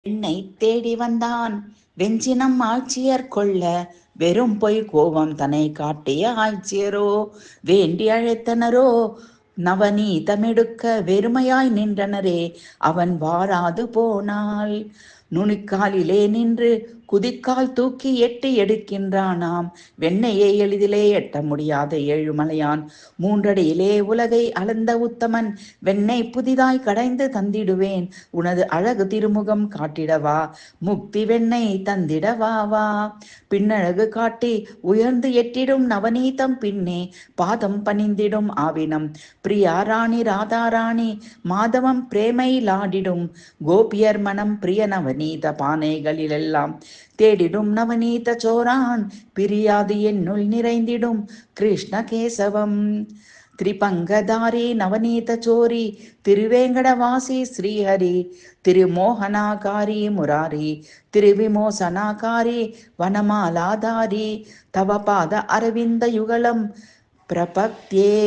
என்னை தேடி வந்தான் வெஞ்சினம் ஆட்சியர் கொள்ள, வெறும் பொய் கோபம் தன்னை காட்டிய ஆட்சியரோ வேண்டி அழைத்தனரோ நவநீதமெடுக்க வெறுமையாய் நின்றனரே. அவன் வாராது போனால் நுனிக்காலிலே நின்று குதிக்கால் தூக்கி எட்டி எடுக்கின்றானாம். வெண்ணையை எளிதிலே எட்ட முடியாத ஏழுமலையான் மூன்றடியிலே உலகை அளந்த உத்தமன். வெண்ணை புதிதாய் கடைந்து தந்திடுவேன், உனது அழகு திருமுகம் காட்டிடவா, முக்தி வெண்ணை தந்திடவா வா. பின்னழகு காட்டி உயர்ந்து எட்டிடும் நவநீதம் பின்னே பாதம் பணிந்திடும் ஆவினம். பிரியா ராணி ராதாராணி மாதவம் பிரேமை லாடிடும் கோபியர் மனம் பிரிய நவநீத பானைகளிலெல்லாம் தேடிடும் நவநீத சோரான் பிரியாது என்னுள் நிறைந்திடும் கிருஷ்ண கேசவம். திரிபங்கதாரி நவநீத சோரி திருவேங்கடவாசி ஸ்ரீஹரி, திருமோகனாகாரி முராரி திருவிமோசனாகாரி வனமாலாதாரி, தவ பாத அரவிந்த யுகலம் பிரபத்யே.